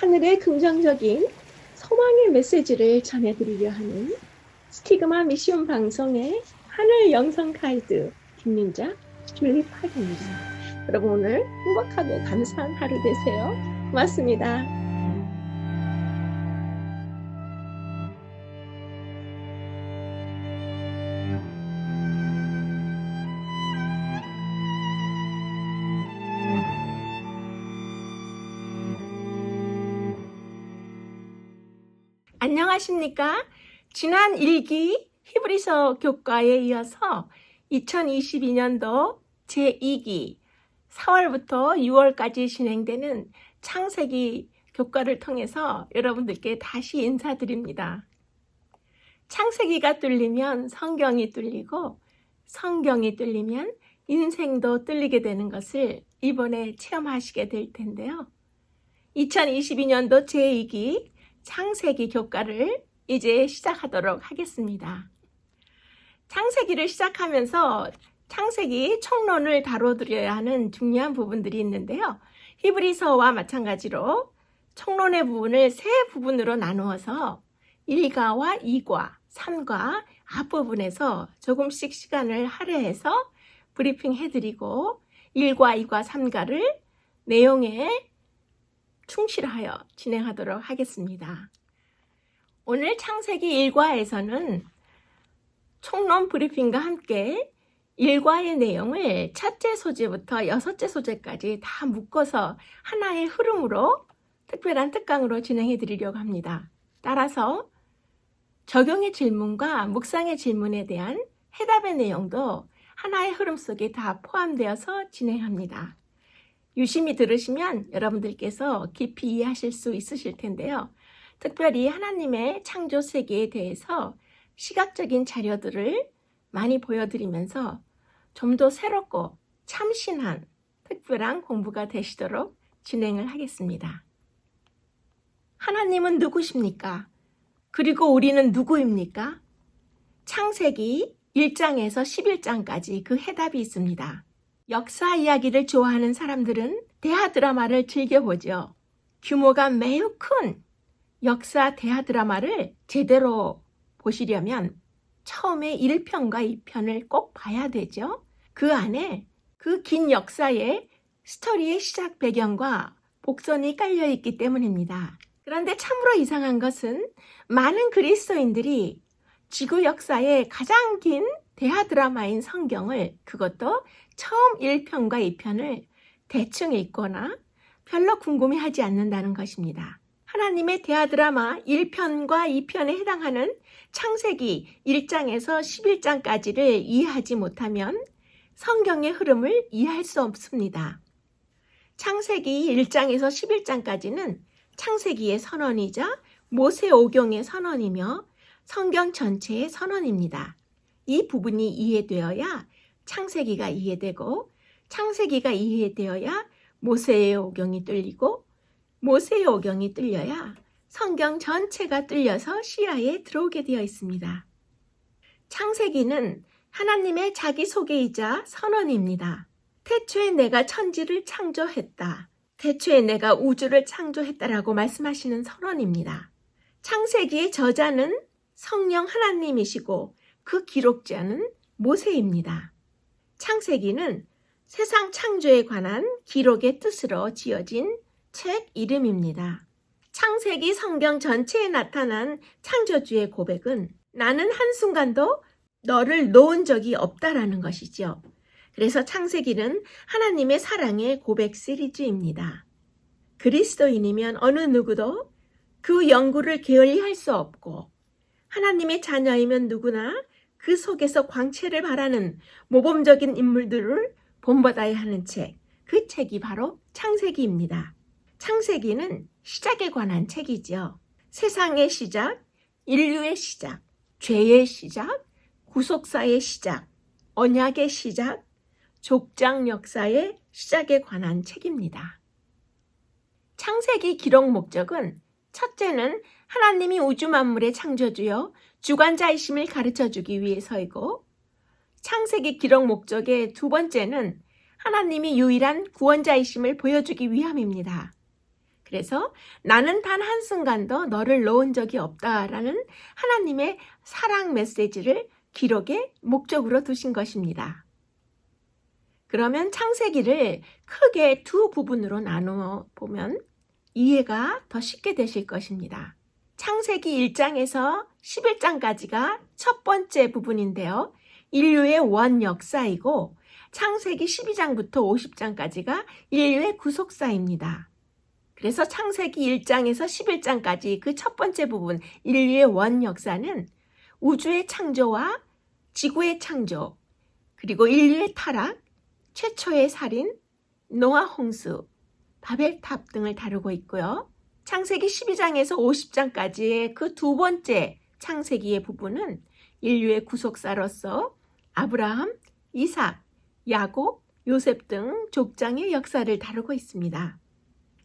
하늘의 긍정적인 소망의 메시지를 전해드리려 하는 스티그마 미션 방송의 하늘 영성 가이드 김민자 줄리팍입니다. 여러분 오늘 행복하고 감사한 하루 되세요. 고맙습니다. 안녕하십니까? 지난 1기 히브리서 교과에 이어서 2022년도 제2기 4월부터 6월까지 진행되는 창세기 교과를 통해서 여러분들께 다시 인사드립니다. 창세기가 뚫리면 성경이 뚫리고 성경이 뚫리면 인생도 뚫리게 되는 것을 이번에 체험하시게 될 텐데요. 2022년도 제2기 창세기 교과를 이제 시작하도록 하겠습니다. 창세기를 시작하면서 창세기 총론을 다뤄드려야 하는 중요한 부분들이 있는데요. 히브리서와 마찬가지로 총론의 부분을 세 부분으로 나누어서 1과와 2과, 3과 앞부분에서 조금씩 시간을 할애해서 브리핑 해드리고 1과, 2과, 3과를 내용에 충실하여 진행하도록 하겠습니다. 오늘 창세기 1과에서는 총론 브리핑과 함께 1과의 내용을 첫째 소재부터 여섯째 소재까지 다 묶어서 하나의 흐름으로 특별한 특강으로 진행해 드리려고 합니다. 따라서 적용의 질문과 묵상의 질문에 대한 해답의 내용도 하나의 흐름 속에 다 포함되어서 진행합니다. 유심히 들으시면 여러분들께서 깊이 이해하실 수 있으실 텐데요. 특별히 하나님의 창조 세계에 대해서 시각적인 자료들을 많이 보여드리면서 좀 더 새롭고 참신한 특별한 공부가 되시도록 진행을 하겠습니다. 하나님은 누구십니까? 그리고 우리는 누구입니까? 창세기 1장에서 11장까지 그 해답이 있습니다. 역사 이야기를 좋아하는 사람들은 대하 드라마를 즐겨보죠. 규모가 매우 큰 역사 대하 드라마를 제대로 보시려면 처음에 1편과 2편을 꼭 봐야 되죠. 그 안에 그 긴 역사의 스토리의 시작 배경과 복선이 깔려 있기 때문입니다. 그런데 참으로 이상한 것은 많은 그리스도인들이 지구 역사의 가장 긴 대하 드라마인 성경을, 그것도 처음 1편과 2편을 대충 읽거나 별로 궁금해하지 않는다는 것입니다. 하나님의 대하 드라마 1편과 2편에 해당하는 창세기 1장에서 11장까지를 이해하지 못하면 성경의 흐름을 이해할 수 없습니다. 창세기 1장에서 11장까지는 창세기의 선언이자 모세오경의 선언이며 성경 전체의 선언입니다. 이 부분이 이해되어야 창세기가 이해되고 창세기가 이해되어야 모세의 오경이 뚫리고 모세의 오경이 뚫려야 성경 전체가 뚫려서 시야에 들어오게 되어 있습니다. 창세기는 하나님의 자기소개이자 선언입니다. 태초에 내가 천지를 창조했다. 태초에 내가 우주를 창조했다라고 말씀하시는 선언입니다. 창세기의 저자는 성령 하나님이시고 그 기록자는 모세입니다. 창세기는 세상 창조에 관한 기록의 뜻으로 지어진 책 이름입니다. 창세기 성경 전체에 나타난 창조주의 고백은 나는 한순간도 너를 놓은 적이 없다라는 것이죠. 그래서 창세기는 하나님의 사랑의 고백 시리즈입니다. 그리스도인이면 어느 누구도 그 연구를 게을리할 수 없고 하나님의 자녀이면 누구나 그 속에서 광채를 발하는 모범적인 인물들을 본받아야 하는 책, 그 책이 바로 창세기입니다. 창세기는 시작에 관한 책이죠. 세상의 시작, 인류의 시작, 죄의 시작, 구속사의 시작, 언약의 시작, 족장 역사의 시작에 관한 책입니다. 창세기 기록 목적은 첫째는 하나님이 우주 만물의 창조주요 주관자이심을 가르쳐주기 위해서이고, 창세기 기록 목적의 두 번째는 하나님이 유일한 구원자이심을 보여주기 위함입니다. 그래서 나는 단 한순간도 너를 놓은 적이 없다라는 하나님의 사랑 메시지를 기록의 목적으로 두신 것입니다. 그러면 창세기를 크게 두 부분으로 나누어 보면 이해가 더 쉽게 되실 것입니다. 창세기 1장에서 11장까지가 첫 번째 부분인데요. 인류의 원 역사이고 창세기 12장부터 50장까지가 인류의 구속사입니다. 그래서 창세기 1장에서 11장까지 그 첫 번째 부분 인류의 원 역사는 우주의 창조와 지구의 창조, 그리고 인류의 타락, 최초의 살인, 노아 홍수, 바벨탑 등을 다루고 있고요. 창세기 12장에서 50장까지의 그 두 번째 창세기의 부분은 인류의 구속사로서 아브라함, 이삭, 야곱, 요셉 등 족장의 역사를 다루고 있습니다.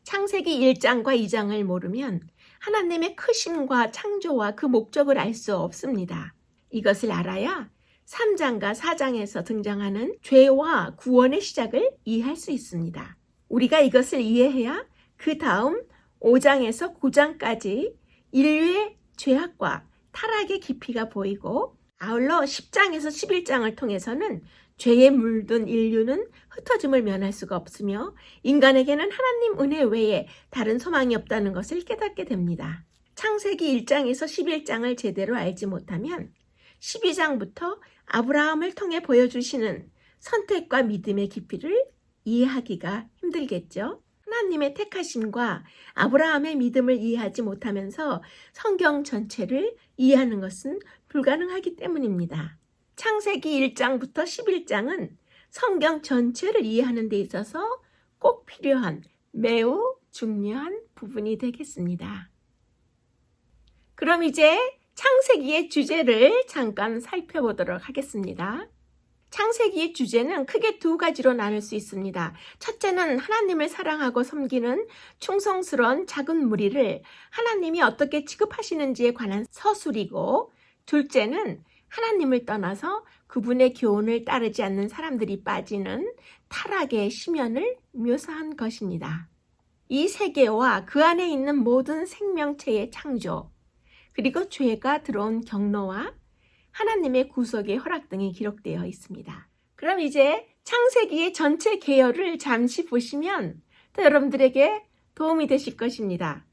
창세기 1장과 2장을 모르면 하나님의 크심과 창조와 그 목적을 알 수 없습니다. 이것을 알아야 3장과 4장에서 등장하는 죄와 구원의 시작을 이해할 수 있습니다. 우리가 이것을 이해해야 그 다음 5장에서 9장까지 인류의 죄악과 타락의 깊이가 보이고 아울러 10장에서 11장을 통해서는 죄에 물든 인류는 흩어짐을 면할 수가 없으며 인간에게는 하나님 은혜 외에 다른 소망이 없다는 것을 깨닫게 됩니다. 창세기 1장에서 11장을 제대로 알지 못하면 12장부터 아브라함을 통해 보여주시는 선택과 믿음의 깊이를 이해하기가 힘들겠죠. 하나님의 택하심과 아브라함의 믿음을 이해하지 못하면서 성경 전체를 이해하는 것은 불가능하기 때문입니다. 창세기 1장부터 11장은 성경 전체를 이해하는 데 있어서 꼭 필요한 매우 중요한 부분이 되겠습니다. 그럼 이제 창세기의 주제를 잠깐 살펴보도록 하겠습니다. 창세기의 주제는 크게 두 가지로 나눌 수 있습니다. 첫째는 하나님을 사랑하고 섬기는 충성스러운 작은 무리를 하나님이 어떻게 취급하시는지에 관한 서술이고, 둘째는 하나님을 떠나서 그분의 교훈을 따르지 않는 사람들이 빠지는 타락의 심연을 묘사한 것입니다. 이 세계와 그 안에 있는 모든 생명체의 창조, 그리고 죄가 들어온 경로와 하나님의 구속의 허락 등이 기록되어 있습니다. 그럼 이제 창세기의 전체 계열을 잠시 보시면 또 여러분들에게 도움이 되실 것입니다.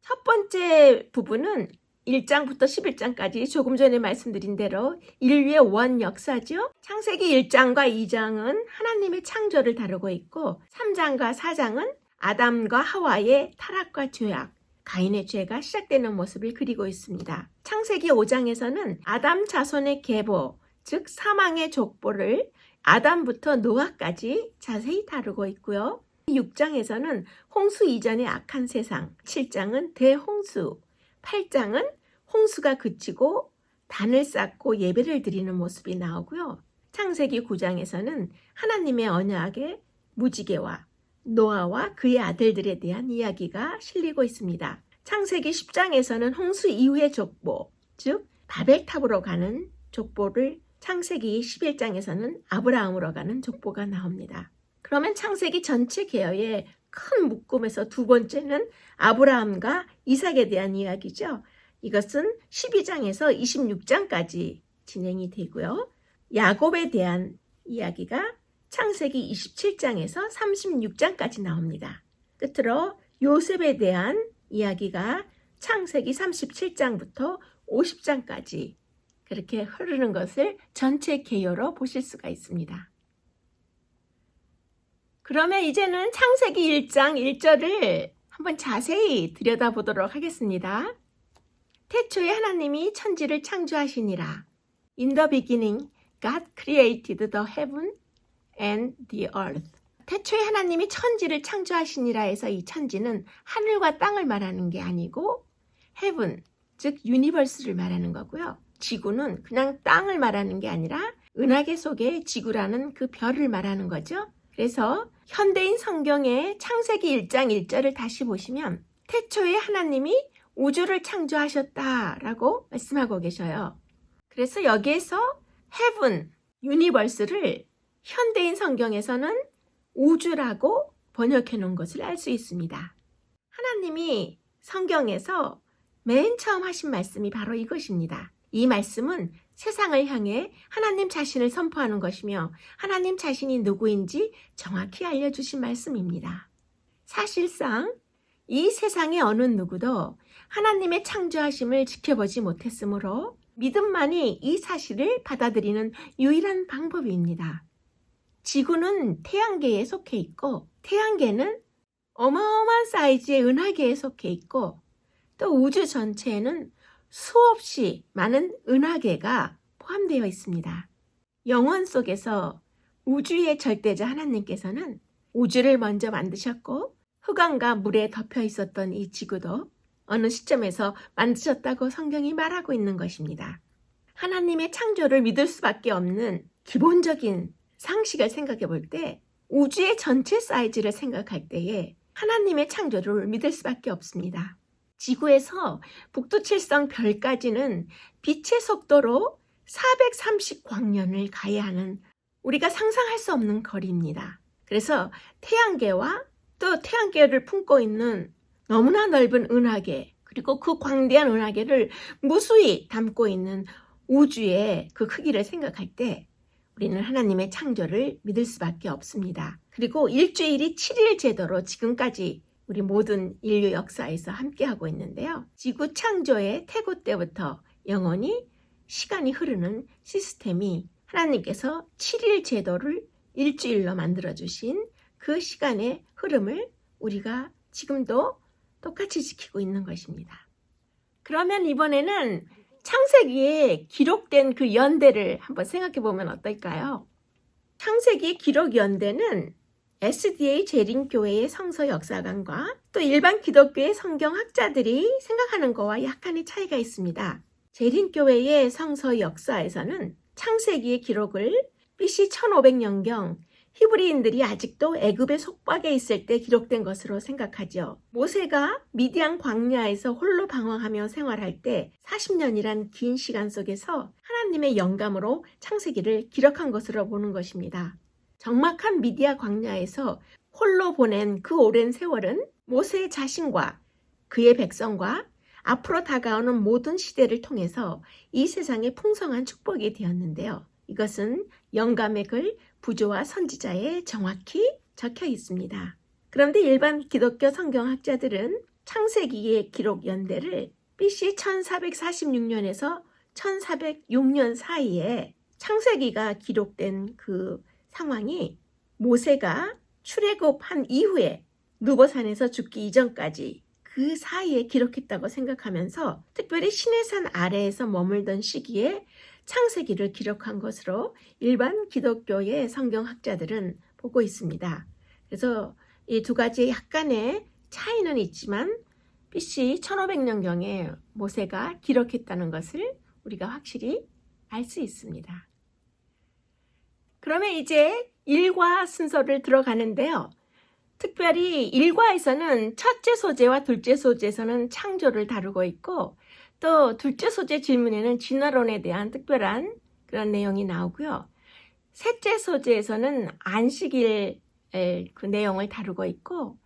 첫 번째 부분은 1장부터 11장까지 조금 전에 말씀드린 대로 인류의 원 역사죠. 창세기 1장과 2장은 하나님의 창조를 다루고 있고 3장과 4장은 아담과 하와의 타락과 죄악, 가인의 죄가 시작되는 모습을 그리고 있습니다. 창세기 5장에서는 아담 자손의 계보, 즉 사망의 족보를 아담부터 노아까지 자세히 다루고 있고요. 6장에서는 홍수 이전의 악한 세상, 7장은 대홍수, 8장은 홍수가 그치고 단을 쌓고 예배를 드리는 모습이 나오고요. 창세기 9장에서는 하나님의 언약의 무지개와 노아와 그의 아들들에 대한 이야기가 실리고 있습니다. 창세기 10장에서는 홍수 이후의 족보, 즉 바벨탑으로 가는 족보를 창세기 11장에서는 아브라함으로 가는 족보가 나옵니다. 그러면 창세기 전체 계열의 큰 묶음에서 두 번째는 아브라함과 이삭에 대한 이야기죠. 이것은 12장에서 26장까지 진행이 되고요. 야곱에 대한 이야기가 창세기 27장에서 36장까지 나옵니다. 끝으로 요셉에 대한 이야기가 창세기 37장부터 50장까지 그렇게 흐르는 것을 전체 계열로 보실 수가 있습니다. 그러면 이제는 창세기 1장 1절을 한번 자세히 들여다보도록 하겠습니다. 태초에 하나님이 천지를 창조하시니라. In the beginning, God created the heaven and the earth. 태초에 하나님이 천지를 창조하시니라 해서 이 천지는 하늘과 땅을 말하는 게 아니고 heaven, 즉 유니버스를 말하는 거고요. 지구는 그냥 땅을 말하는 게 아니라 은하계 속의 지구라는 그 별을 말하는 거죠. 그래서 현대인 성경의 창세기 1장 1절을 다시 보시면 태초에 하나님이 우주를 창조하셨다라고 말씀하고 계셔요. 그래서 여기에서 heaven, 유니버스를 현대인 성경에서는 우주라고 번역해 놓은 것을 알 수 있습니다. 하나님이 성경에서 맨 처음 하신 말씀이 바로 이것입니다. 이 말씀은 세상을 향해 하나님 자신을 선포하는 것이며 하나님 자신이 누구인지 정확히 알려주신 말씀입니다. 사실상 이 세상의 어느 누구도 하나님의 창조하심을 지켜보지 못했으므로 믿음만이 이 사실을 받아들이는 유일한 방법입니다. 지구는 태양계에 속해 있고 태양계는 어마어마한 사이즈의 은하계에 속해 있고 또 우주 전체에는 수없이 많은 은하계가 포함되어 있습니다. 영원 속에서 우주의 절대자 하나님께서는 우주를 먼저 만드셨고 흑암과 물에 덮여 있었던 이 지구도 어느 시점에서 만드셨다고 성경이 말하고 있는 것입니다. 하나님의 창조를 믿을 수밖에 없는 기본적인 상식을 생각해 볼 때 우주의 전체 사이즈를 생각할 때에 하나님의 창조를 믿을 수밖에 없습니다. 지구에서 북두칠성 별까지는 빛의 속도로 430광년을 가야 하는 우리가 상상할 수 없는 거리입니다. 그래서 태양계와 또 태양계를 품고 있는 너무나 넓은 은하계 그리고 그 광대한 은하계를 무수히 담고 있는 우주의 그 크기를 생각할 때 우리는 하나님의 창조를 믿을 수밖에 없습니다. 그리고 일주일이 7일 제도로 지금까지 우리 모든 인류 역사에서 함께하고 있는데요. 지구 창조의 태고 때부터 영원히 시간이 흐르는 시스템이 하나님께서 7일 제도를 일주일로 만들어주신 그 시간의 흐름을 우리가 지금도 똑같이 지키고 있는 것입니다. 그러면 이번에는 창세기에 기록된 그 연대를 한번 생각해 보면 어떨까요? 창세기 기록 연대는 SDA 재림교회의 성서 역사관과 또 일반 기독교의 성경학자들이 생각하는 것과 약간의 차이가 있습니다. 재림교회의 성서 역사에서는 창세기의 기록을 BC 1500년경 히브리인들이 아직도 애굽의 속박에 있을 때 기록된 것으로 생각하죠. 모세가 미디안 광야에서 홀로 방황하며 생활할 때 40년이란 긴 시간 속에서 하나님의 영감으로 창세기를 기록한 것으로 보는 것입니다. 적막한 미디안 광야에서 홀로 보낸 그 오랜 세월은 모세 자신과 그의 백성과 앞으로 다가오는 모든 시대를 통해서 이 세상의 풍성한 축복이 되었는데요. 이것은 영감의 글 부조와 선지자에 정확히 적혀 있습니다. 그런데 일반 기독교 성경학자들은 창세기의 기록 연대를 BC 1446년에서 1406년 사이에 창세기가 기록된 그 상황이 모세가 출애굽한 이후에 누보산에서 죽기 이전까지 그 사이에 기록했다고 생각하면서 특별히 시내산 아래에서 머물던 시기에 창세기를 기록한 것으로 일반 기독교의 성경학자들은 보고 있습니다. 그래서 이 두 가지 약간의 차이는 있지만 BC 1500년경에 모세가 기록했다는 것을 우리가 확실히 알 수 있습니다. 그러면 이제 일과 순서를 들어가는데요. 특별히 일과에서는 첫째 소재와 둘째 소재에서는 창조를 다루고 있고 또 둘째 소재 질문에는 진화론에 대한 특별한 그런 내용이 나오고요. 셋째 소재에서는 안식일 그 내용을 다루고 있고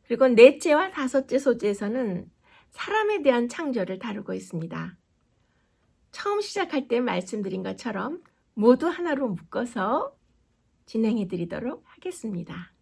그리고 넷째와 다섯째 소재에서는 사람에 대한 창조를 다루고 있습니다. 처음 시작할 때 말씀드린 것처럼 모두 하나로 묶어서 진행해 드리도록 하겠습니다.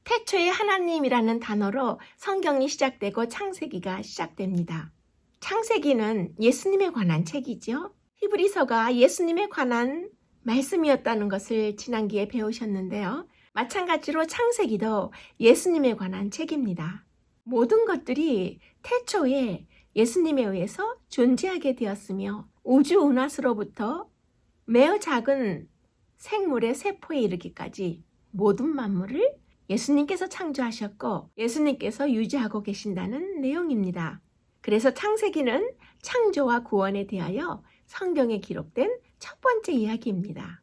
태초에 하나님이라는 단어로 성경이 시작되고 창세기가 시작됩니다. 창세기는 예수님에 관한 책이죠. 히브리서가 예수님에 관한 말씀이었다는 것을 지난기에 배우셨는데요. 마찬가지로 창세기도 예수님에 관한 책입니다. 모든 것들이 태초에 예수님에 의해서 존재하게 되었으며 우주 은하수로부터 매우 작은 생물의 세포에 이르기까지 모든 만물을 예수님께서 창조하셨고 예수님께서 유지하고 계신다는 내용입니다. 그래서 창세기는 창조와 구원에 대하여 성경에 기록된 첫 번째 이야기입니다.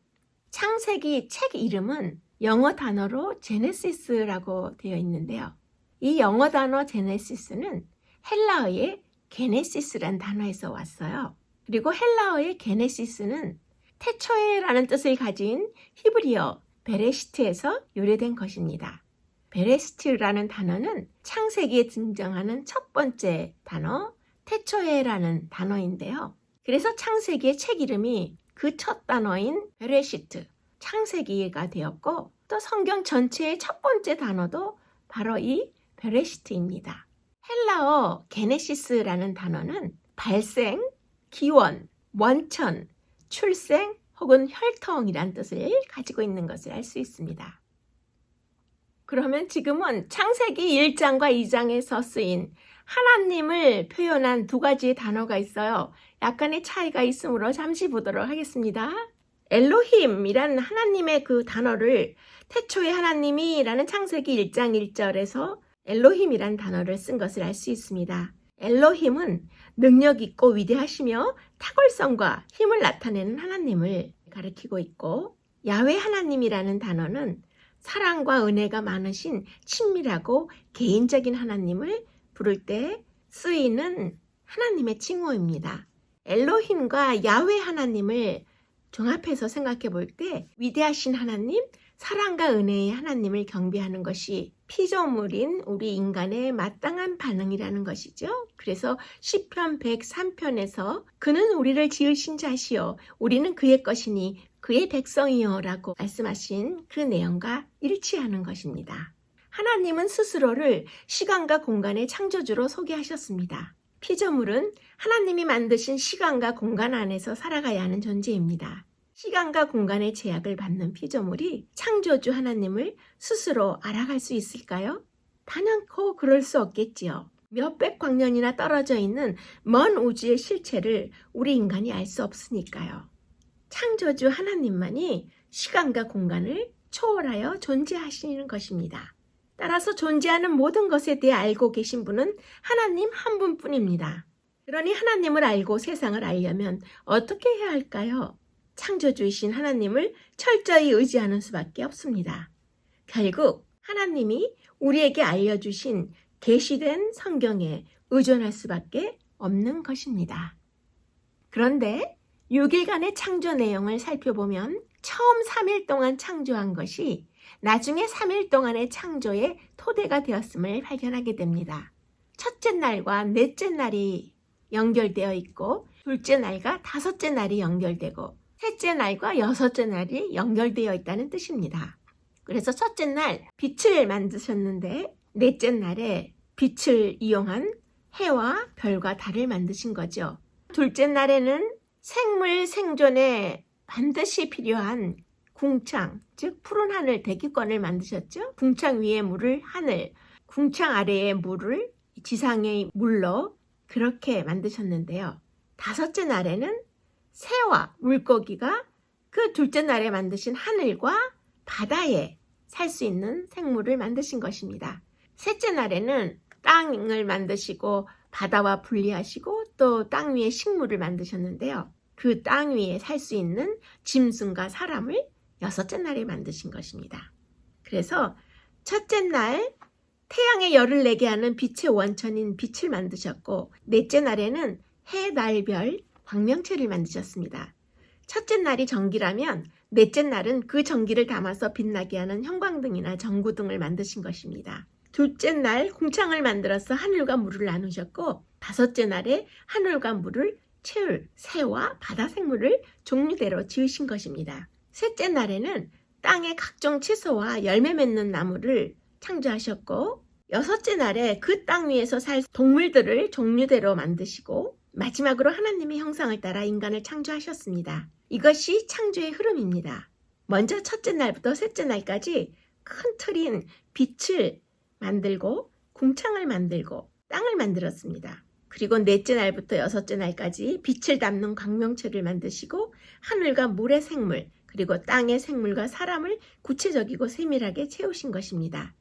창세기 책 이름은 영어 단어로 제네시스라고 되어 있는데요. 이 영어 단어 제네시스는 헬라어의 게네시스란 단어에서 왔어요. 그리고 헬라어의 게네시스는 태초에라는 뜻을 가진 히브리어 베레시트에서 유래된 것입니다. 베레시트라는 단어는 창세기에 등장하는 첫 번째 단어 태초에라는 단어인데요. 그래서 창세기의 책 이름이 그 첫 단어인 베레시트, 창세기가 되었고 또 성경 전체의 첫 번째 단어도 바로 이 베레시트입니다. 헬라어 게네시스라는 단어는 발생, 기원, 원천, 출생 혹은 혈통이란 뜻을 가지고 있는 것을 알 수 있습니다. 그러면 지금은 창세기 1장과 2장에서 쓰인 하나님을 표현한 두 가지의 단어가 있어요. 약간의 차이가 있으므로 잠시 보도록 하겠습니다. 엘로힘이란 하나님의 그 단어를 태초에 하나님이라는 창세기 1장 1절에서 엘로힘이란 단어를 쓴 것을 알 수 있습니다. 엘로힘은 능력 있고 위대하시며 탁월성과 힘을 나타내는 하나님을 가리키고 있고, 야훼 하나님이라는 단어는 사랑과 은혜가 많으신 친밀하고 개인적인 하나님을 부를 때 쓰이는 하나님의 칭호입니다. 엘로힘과 야훼 하나님을 종합해서 생각해 볼 때 위대하신 하나님, 사랑과 은혜의 하나님을 경배하는 것이 피조물인 우리 인간의 마땅한 반응이라는 것이죠. 그래서 시편 103편에서 그는 우리를 지으신 자시요 우리는 그의 것이니 그의 백성이요 라고 말씀하신 그 내용과 일치하는 것입니다. 하나님은 스스로를 시간과 공간의 창조주로 소개하셨습니다. 피조물은 하나님이 만드신 시간과 공간 안에서 살아가야 하는 존재입니다. 시간과 공간의 제약을 받는 피조물이 창조주 하나님을 스스로 알아갈 수 있을까요? 단연코 그럴 수 없겠지요. 몇백 광년이나 떨어져 있는 먼 우주의 실체를 우리 인간이 알 수 없으니까요. 창조주 하나님만이 시간과 공간을 초월하여 존재하시는 것입니다. 따라서 존재하는 모든 것에 대해 알고 계신 분은 하나님 한 분뿐입니다. 그러니 하나님을 알고 세상을 알려면 어떻게 해야 할까요? 창조주이신 하나님을 철저히 의지하는 수밖에 없습니다. 결국 하나님이 우리에게 알려주신 계시된 성경에 의존할 수밖에 없는 것입니다. 그런데 6일간의 창조 내용을 살펴보면 처음 3일 동안 창조한 것이 나중에 3일 동안의 창조의 토대가 되었음을 발견하게 됩니다. 첫째 날과 넷째 날이 연결되어 있고 둘째 날과 다섯째 날이 연결되고 셋째 날과 여섯째 날이 연결되어 있다는 뜻입니다. 그래서 첫째 날 빛을 만드셨는데 넷째 날에 빛을 이용한 해와 별과 달을 만드신 거죠. 둘째 날에는 생물 생존에 반드시 필요한 궁창, 즉 푸른 하늘 대기권을 만드셨죠. 궁창 위에 물을 하늘, 궁창 아래에 물을 지상의 물로 그렇게 만드셨는데요. 다섯째 날에는 새와 물고기가 그 둘째 날에 만드신 하늘과 바다에 살 수 있는 생물을 만드신 것입니다. 셋째 날에는 땅을 만드시고 바다와 분리하시고 또 땅 위에 식물을 만드셨는데요. 그 땅 위에 살 수 있는 짐승과 사람을 여섯째 날에 만드신 것입니다. 그래서 첫째 날 태양의 열을 내게 하는 빛의 원천인 빛을 만드셨고 넷째 날에는 해, 달, 별, 광명체를 만드셨습니다. 첫째 날이 전기라면 넷째 날은 그 전기를 담아서 빛나게 하는 형광등이나 전구등을 만드신 것입니다. 둘째 날 궁창을 만들어서 하늘과 물을 나누셨고 다섯째 날에 하늘과 물을 채울 새와 바다 생물을 종류대로 지으신 것입니다. 셋째 날에는 땅의 각종 채소와 열매 맺는 나무를 창조하셨고 여섯째 날에 그 땅 위에서 살 동물들을 종류대로 만드시고 마지막으로 하나님의 형상을 따라 인간을 창조하셨습니다. 이것이 창조의 흐름입니다. 먼저 첫째 날부터 셋째 날까지 큰 틀인 빛을 만들고 궁창을 만들고 땅을 만들었습니다. 그리고 넷째 날부터 여섯째 날까지 빛을 담는 광명체를 만드시고 하늘과 물의 생물 그리고 땅의 생물과 사람을 구체적이고 세밀하게 채우신 것입니다.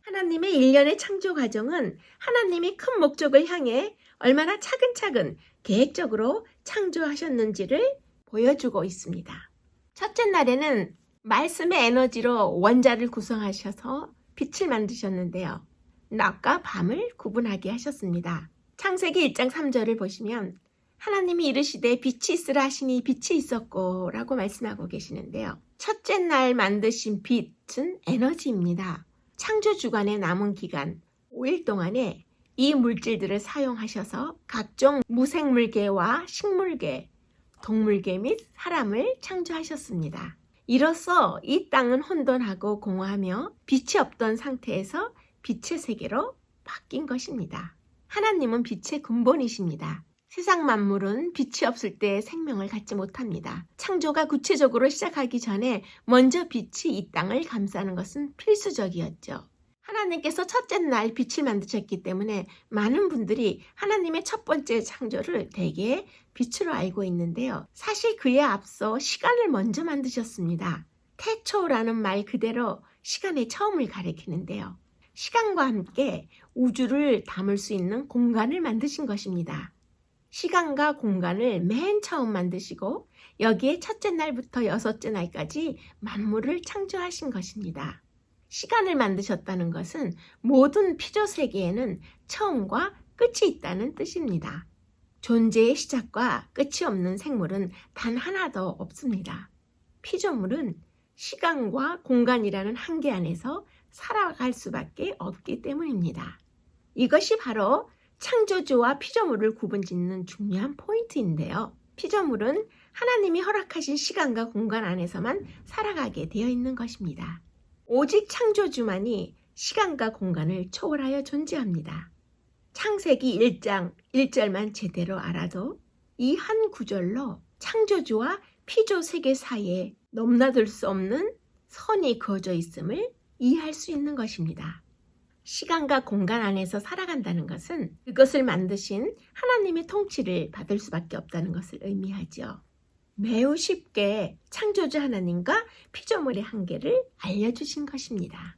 하나님의 일련의 창조 과정은 하나님이 큰 목적을 향해 얼마나 차근차근 계획적으로 창조하셨는지를 보여주고 있습니다. 첫째 날에는 말씀의 에너지로 원자를 구성하셔서 빛을 만드셨는데요. 낮과 밤을 구분하게 하셨습니다. 창세기 1장 3절을 보시면 하나님이 이르시되 빛이 있으라 하시니 빛이 있었고 라고 말씀하고 계시는데요. 첫째 날 만드신 빛은 에너지입니다. 창조주간의 남은 기간 5일 동안에 이 물질들을 사용하셔서 각종 무생물계와 식물계, 동물계 및 사람을 창조하셨습니다. 이로써 이 땅은 혼돈하고 공허하며 빛이 없던 상태에서 빛의 세계로 바뀐 것입니다. 하나님은 빛의 근본이십니다. 세상 만물은 빛이 없을 때 생명을 갖지 못합니다. 창조가 구체적으로 시작하기 전에 먼저 빛이 이 땅을 감싸는 것은 필수적이었죠. 하나님께서 첫째 날 빛을 만드셨기 때문에 많은 분들이 하나님의 첫 번째 창조를 대개 빛으로 알고 있는데요. 사실 그에 앞서 시간을 먼저 만드셨습니다. 태초라는 말 그대로 시간의 처음을 가리키는데요. 시간과 함께 우주를 담을 수 있는 공간을 만드신 것입니다. 시간과 공간을 맨 처음 만드시고 여기에 첫째 날부터 여섯째 날까지 만물을 창조하신 것입니다. 시간을 만드셨다는 것은 모든 피조 세계에는 처음과 끝이 있다는 뜻입니다. 존재의 시작과 끝이 없는 생물은 단 하나도 없습니다. 피조물은 시간과 공간이라는 한계 안에서 살아갈 수밖에 없기 때문입니다. 이것이 바로 창조주와 피조물을 구분짓는 중요한 포인트인데요. 피조물은 하나님이 허락하신 시간과 공간 안에서만 살아가게 되어 있는 것입니다. 오직 창조주만이 시간과 공간을 초월하여 존재합니다. 창세기 1장 1절만 제대로 알아도 이 한 구절로 창조주와 피조 세계 사이에 넘나들 수 없는 선이 그어져 있음을 이해할 수 있는 것입니다. 시간과 공간 안에서 살아간다는 것은 그것을 만드신 하나님의 통치를 받을 수밖에 없다는 것을 의미하죠. 매우 쉽게 창조주 하나님과 피조물의 한계를 알려주신 것입니다.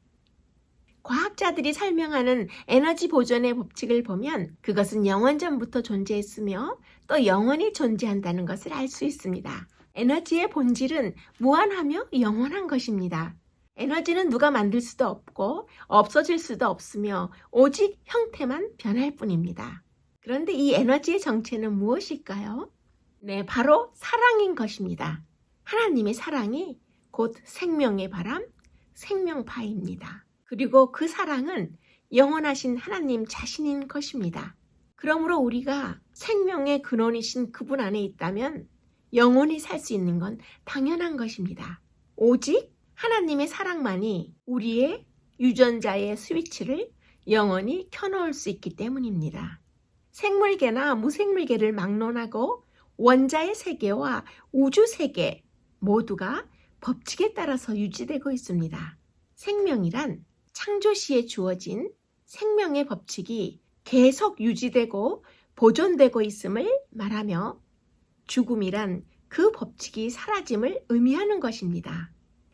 과학자들이 설명하는 에너지 보존의 법칙을 보면 그것은 영원전부터 존재했으며 또 영원히 존재한다는 것을 알 수 있습니다. 에너지의 본질은 무한하며 영원한 것입니다. 에너지는 누가 만들 수도 없고 없어질 수도 없으며 오직 형태만 변할 뿐입니다. 그런데 이 에너지의 정체는 무엇일까요? 네, 바로 사랑인 것입니다. 하나님의 사랑이 곧 생명의 바람, 생명파입니다. 그리고 그 사랑은 영원하신 하나님 자신인 것입니다. 그러므로 우리가 생명의 근원이신 그분 안에 있다면 영원히 살 수 있는 건 당연한 것입니다. 오직 하나님의 사랑만이 우리의 유전자의 스위치를 영원히 켜놓을 수 있기 때문입니다. 생물계나 무생물계를 막론하고 원자의 세계와 우주 세계 모두가 법칙에 따라서 유지되고 있습니다. 생명이란 창조 시에 주어진 생명의 법칙이 계속 유지되고 보존되고 있음을 말하며 죽음이란 그 법칙이 사라짐을 의미하는 것입니다.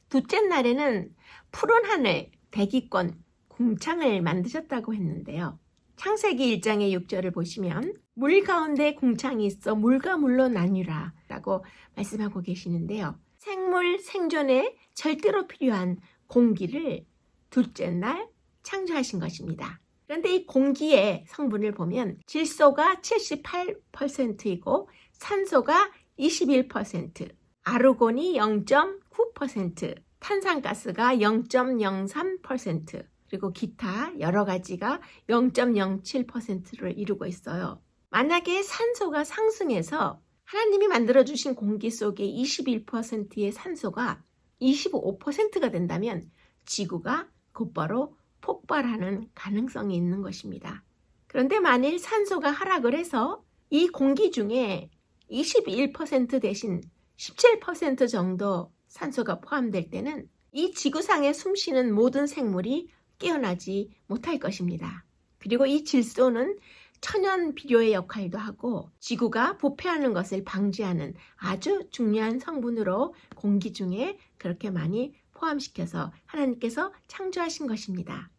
둘째 날에는 푸른 하늘, 대기권, 궁창을 만드셨다고 했는데요. 창세기 1장의 6절을 보시면 물 가운데 궁창이 있어 물과 물로 나뉘라 라고 말씀하고 계시는데요. 생물 생존에 절대로 필요한 공기를 둘째 날 창조하신 것입니다. 그런데 이 공기의 성분을 보면 질소가 78%이고 산소가 21%, 아르곤이 0.9%, 탄산가스가 0.03%, 그리고 기타 여러 가지가 0.07%를 이루고 있어요. 만약에 산소가 상승해서 하나님이 만들어주신 공기 속에 21%의 산소가 25%가 된다면 지구가 곧바로 폭발하는 가능성이 있는 것입니다. 그런데 만일 산소가 하락을 해서 이 공기 중에 21% 대신 17% 정도 산소가 포함될 때는 이 지구상에 숨쉬는 모든 생물이 깨어나지 못할 것입니다. 그리고 이 질소는 천연 비료의 역할도 하고 지구가 부패하는 것을 방지하는 아주 중요한 성분으로 공기 중에 그렇게 많이 포함시켜서 하나님께서 창조하신 것입니다.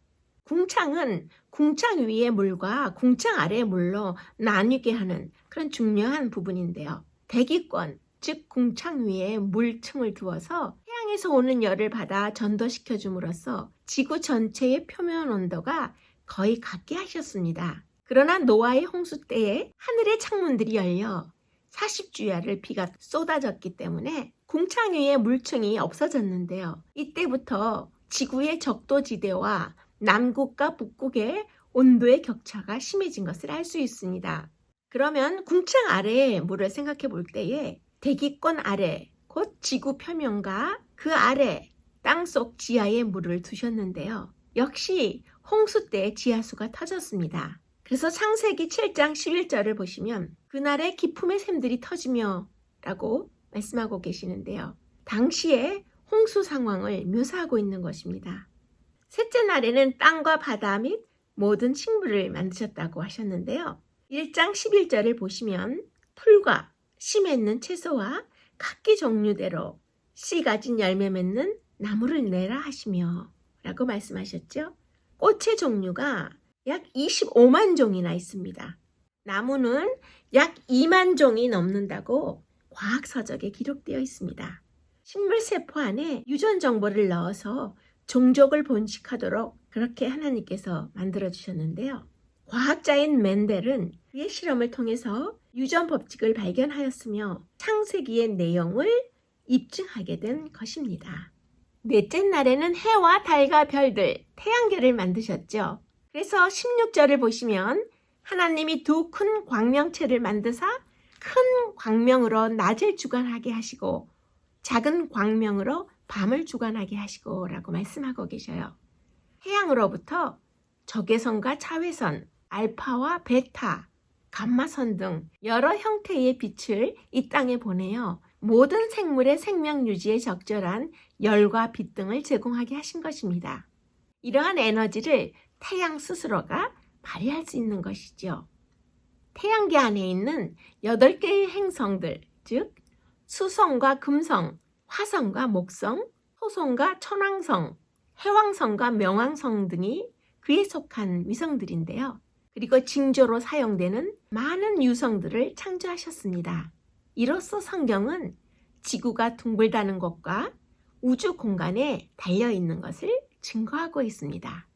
궁창은 궁창 위의 물과 궁창 아래의 물로 나뉘게 하는 그런 중요한 부분인데요. 대기권, 즉 궁창 위에 물층을 두어서 태양에서 오는 열을 받아 전도시켜 줌으로써 지구 전체의 표면 온도가 거의 같게 하셨습니다. 그러나 노아의 홍수 때에 하늘의 창문들이 열려 40주야를 비가 쏟아졌기 때문에 궁창 위의 물층이 없어졌는데요. 이때부터 지구의 적도지대와 남극과 북극의 온도의 격차가 심해진 것을 알 수 있습니다. 그러면 궁창 아래의 물을 생각해 볼 때에 대기권 아래, 곧 지구 표면과 그 아래 땅속 지하의 물을 두셨는데요. 역시 홍수 때 지하수가 터졌습니다. 그래서 창세기 7장 11절을 보시면 그날의 기품의 샘들이 터지며 라고 말씀하고 계시는데요. 당시에 홍수 상황을 묘사하고 있는 것입니다. 셋째 날에는 땅과 바다 및 모든 식물을 만드셨다고 하셨는데요. 1장 11절을 보시면 풀과 씨 맺는 채소와 각기 종류대로 씨 가진 열매 맺는 나무를 내라 하시며 라고 말씀하셨죠. 꽃의 종류가 약 25만 종이나 있습니다. 나무는 약 2만 종이 넘는다고 과학서적에 기록되어 있습니다. 식물 세포 안에 유전 정보를 넣어서 종족을 번식하도록 그렇게 하나님께서 만들어 주셨는데요. 과학자인 멘델은 그의 실험을 통해서 유전 법칙을 발견하였으며 창세기의 내용을 입증하게 된 것입니다. 넷째 날에는 해와 달과 별들, 태양계를 만드셨죠. 그래서 16절을 보시면 하나님이 두 큰 광명체를 만드사 큰 광명으로 낮을 주관하게 하시고 작은 광명으로 밤을 주관하게 하시고 라고 말씀하고 계셔요. 태양으로부터 적외선과 자외선, 알파와 베타, 감마선 등 여러 형태의 빛을 이 땅에 보내어 모든 생물의 생명 유지에 적절한 열과 빛 등을 제공하게 하신 것입니다. 이러한 에너지를 태양 스스로가 발휘할 수 있는 것이죠. 태양계 안에 있는 8개의 행성들, 즉 수성과 금성, 화성과 목성, 토성과 천왕성, 해왕성과 명왕성 등이 그에 속한 위성들인데요. 그리고 징조로 사용되는 많은 유성들을 창조하셨습니다. 이로써 성경은 지구가 둥글다는 것과 우주 공간에 달려있는 것을 증거하고 있습니다.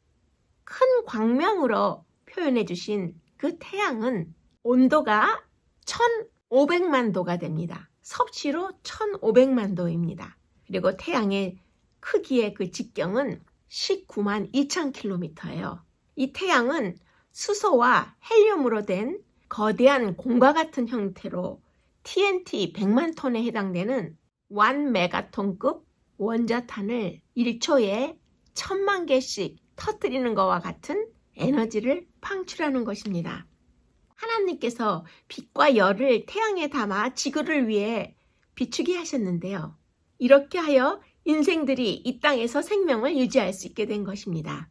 큰 광명으로 표현해 주신 그 태양은 온도가 1500만 도가 됩니다. 섭씨로 1500만 도입니다. 그리고 태양의 크기의 그 직경은 19만 2,000km예요. 이 태양은 수소와 헬륨으로 된 거대한 공과 같은 형태로 TNT 100만 톤에 해당되는 1메가톤급 원자탄을 1초에 1000만 개씩 터뜨리는 것과 같은 에너지를 방출하는 것입니다. 하나님께서 빛과 열을 태양에 담아 지구를 위해 비추게 하셨는데요. 이렇게 하여 인생들이 이 땅에서 생명을 유지할 수 있게 된 것입니다.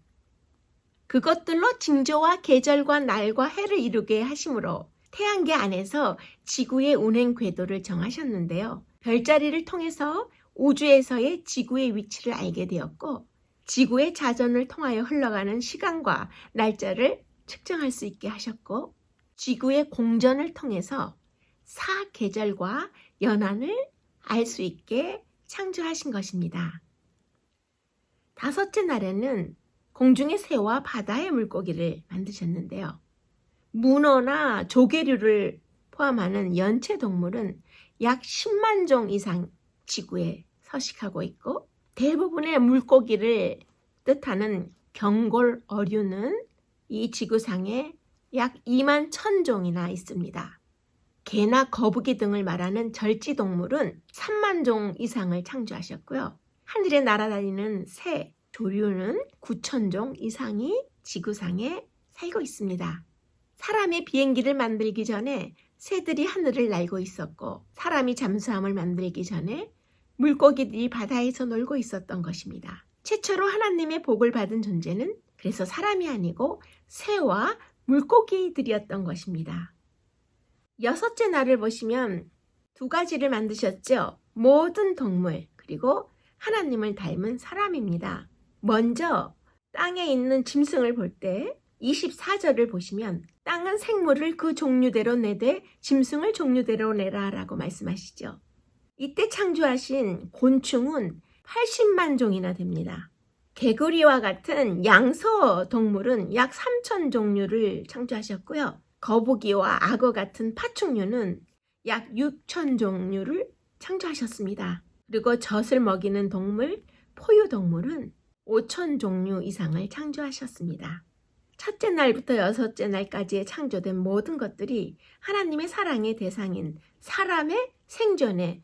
그것들로 징조와 계절과 날과 해를 이루게 하심으로 태양계 안에서 지구의 운행 궤도를 정하셨는데요. 별자리를 통해서 우주에서의 지구의 위치를 알게 되었고 지구의 자전을 통하여 흘러가는 시간과 날짜를 측정할 수 있게 하셨고 지구의 공전을 통해서 사계절과 연한을 알 수 있게 창조하신 것입니다. 다섯째 날에는 공중의 새와 바다의 물고기를 만드셨는데요. 문어나 조개류를 포함하는 연체 동물은 약 10만 종 이상 지구에 서식하고 있고 대부분의 물고기를 뜻하는 경골 어류는 이 지구상에 약 2만 1,000종이나 있습니다. 개나 거북이 등을 말하는 절지동물은 3만 종 이상을 창조하셨고요. 하늘에 날아다니는 새, 조류는 9,000종 이상이 지구상에 살고 있습니다. 사람이 비행기를 만들기 전에 새들이 하늘을 날고 있었고 사람이 잠수함을 만들기 전에 물고기들이 바다에서 놀고 있었던 것입니다. 최초로 하나님의 복을 받은 존재는 그래서 사람이 아니고 새와 물고기들이었던 것입니다. 여섯째 날을 보시면 두 가지를 만드셨죠. 모든 동물 그리고 하나님을 닮은 사람입니다. 먼저 땅에 있는 짐승을 볼 때 24절을 보시면 땅은 생물을 그 종류대로 내되 짐승을 종류대로 내라 라고 말씀하시죠. 이때 창조하신 곤충은 80만 종이나 됩니다. 개구리와 같은 양서 동물은 약 3,000 종류를 창조하셨고요. 거북이와 악어 같은 파충류는 약 6,000 종류를 창조하셨습니다. 그리고 젖을 먹이는 동물, 포유동물은 5천 종류 이상을 창조하셨습니다. 첫째 날부터 여섯째 날까지의 창조된 모든 것들이 하나님의 사랑의 대상인 사람의 생존에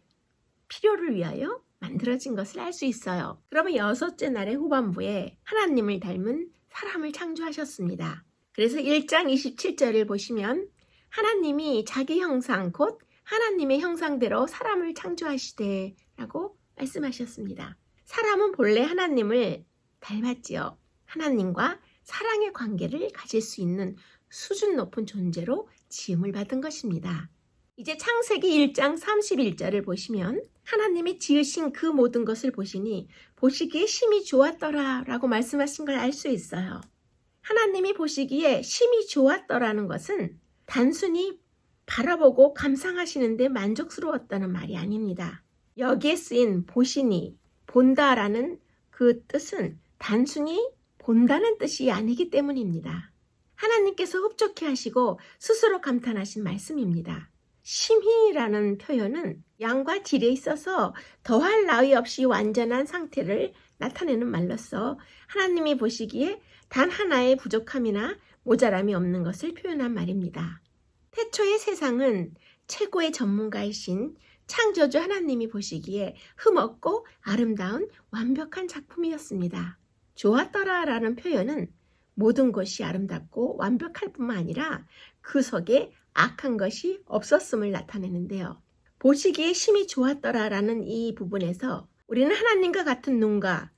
필요를 위하여 만들어진 것을 알 수 있어요. 그러면 여섯째 날의 후반부에 하나님을 닮은 사람을 창조하셨습니다. 그래서 1장 27절을 보시면 하나님이 자기 형상 곧 하나님의 형상대로 사람을 창조하시되 라고 말씀하셨습니다. 사람은 본래 하나님을 닮았지요. 하나님과 사랑의 관계를 가질 수 있는 수준 높은 존재로 지음을 받은 것입니다. 이제 창세기 1장 31절을 보시면 하나님이 지으신 그 모든 것을 보시니 보시기에 심히 좋았더라 라고 말씀하신 걸 알 수 있어요. 하나님이 보시기에 심히 좋았더라는 것은 단순히 바라보고 감상하시는데 만족스러웠다는 말이 아닙니다. 여기에 쓰인 보시니, 본다라는 그 뜻은 단순히 본다는 뜻이 아니기 때문입니다. 하나님께서 흡족해 하시고 스스로 감탄하신 말씀입니다. 심히라는 표현은 양과 질에 있어서 더할 나위 없이 완전한 상태를 나타내는 말로서 하나님이 보시기에 단 하나의 부족함이나 모자람이 없는 것을 표현한 말입니다. 태초의 세상은 최고의 전문가이신 창조주 하나님이 보시기에 흠없고 아름다운 완벽한 작품이었습니다. 좋았더라라는 표현은 모든 것이 아름답고 완벽할 뿐만 아니라 그 속에 악한 것이 없었음을 나타내는데요. 보시기에 심히 좋았더라라는 이 부분에서 우리는 하나님과 같은 눈과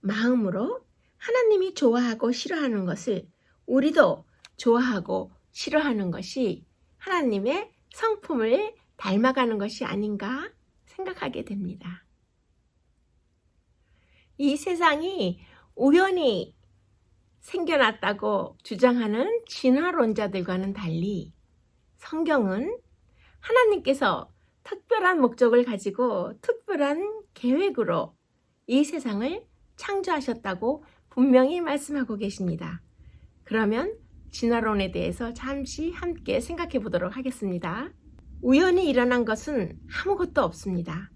마음으로 하나님이 좋아하고 싫어하는 것을 우리도 좋아하고 싫어하는 것이 하나님의 성품을 닮아가는 것이 아닌가 생각하게 됩니다. 이 세상이 우연히 생겨났다고 주장하는 진화론자들과는 달리 성경은 하나님께서 특별한 목적을 가지고 특별한 계획으로 이 세상을 창조하셨다고 분명히 말씀하고 계십니다. 그러면 진화론에 대해서 잠시 함께 생각해 보도록 하겠습니다. 우연히 일어난 것은 아무것도 없습니다.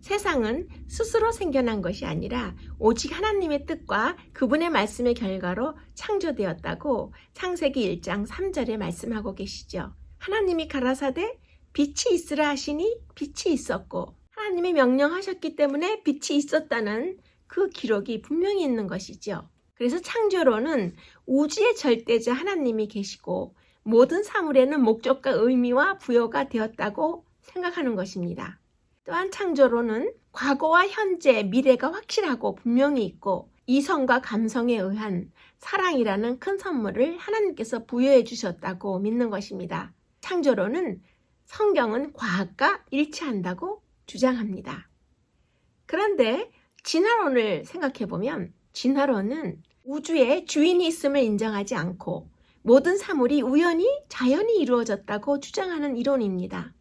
세상은 스스로 생겨난 것이 아니라 오직 하나님의 뜻과 그분의 말씀의 결과로 창조되었다고 창세기 1장 3절에 말씀하고 계시죠. 하나님이 가라사대 빛이 있으라 하시니 빛이 있었고 하나님이 명령하셨기 때문에 빛이 있었다는 그 기록이 분명히 있는 것이죠. 그래서 창조론은 우주의 절대자 하나님이 계시고 모든 사물에는 목적과 의미와 부여가 되었다고 생각하는 것입니다. 또한 창조론은 과거와 현재, 미래가 확실하고 분명히 있고 이성과 감성에 의한 사랑이라는 큰 선물을 하나님께서 부여해 주셨다고 믿는 것입니다. 창조론은 성경은 과학과 일치한다고 주장합니다. 그런데 진화론을 생각해 보면 진화론은 우주에 주인이 있음을 인정하지 않고 모든 사물이 우연히 자연히 이루어졌다고 주장하는 이론입니다.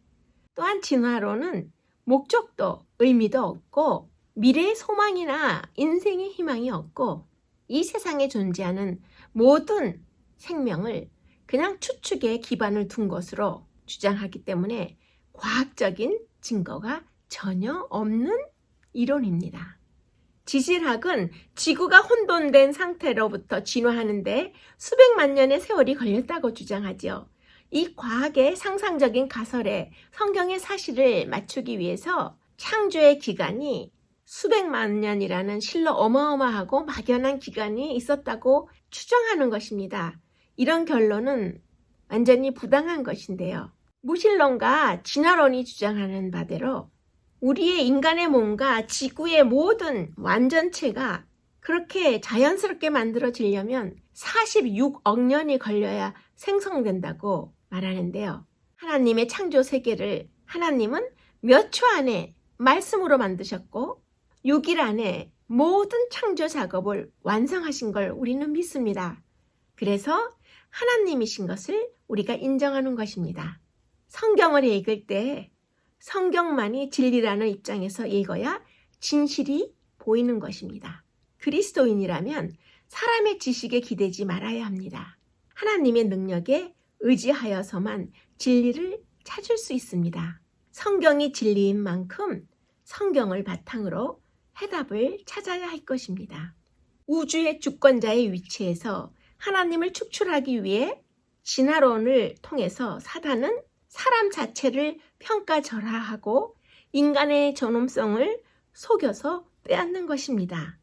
또한 진화론은 목적도 의미도 없고 미래의 소망이나 인생의 희망이 없고 이 세상에 존재하는 모든 생명을 그냥 추측에 기반을 둔 것으로 주장하기 때문에 과학적인 증거가 전혀 없는 이론입니다. 지질학은 지구가 혼돈된 상태로부터 진화하는데 수백만 년의 세월이 걸렸다고 주장하지요. 이 과학의 상상적인 가설에 성경의 사실을 맞추기 위해서 창조의 기간이 수백만 년이라는 실로 어마어마하고 막연한 기간이 있었다고 추정하는 것입니다. 이런 결론은 완전히 부당한 것인데요. 무신론과 진화론이 주장하는 바대로 우리의 인간의 몸과 지구의 모든 완전체가 그렇게 자연스럽게 만들어지려면 46억 년이 걸려야 생성된다고 말하는데요. 하나님의 창조 세계를 하나님은 몇 초 안에 말씀으로 만드셨고 6일 안에 모든 창조 작업을 완성하신 걸 우리는 믿습니다. 그래서 하나님이신 것을 우리가 인정하는 것입니다. 성경을 읽을 때 성경만이 진리라는 입장에서 읽어야 진실이 보이는 것입니다. 그리스도인이라면 사람의 지식에 기대지 말아야 합니다. 하나님의 능력에 의지하여서만 진리를 찾을 수 있습니다. 성경이 진리인 만큼 성경을 바탕으로 해답을 찾아야 할 것입니다. 우주의 주권자의 위치에서 하나님을 축출하기 위해 진화론을 통해서 사단은 사람 자체를 평가절하하고 인간의 존엄성을 속여서 빼앗는 것입니다.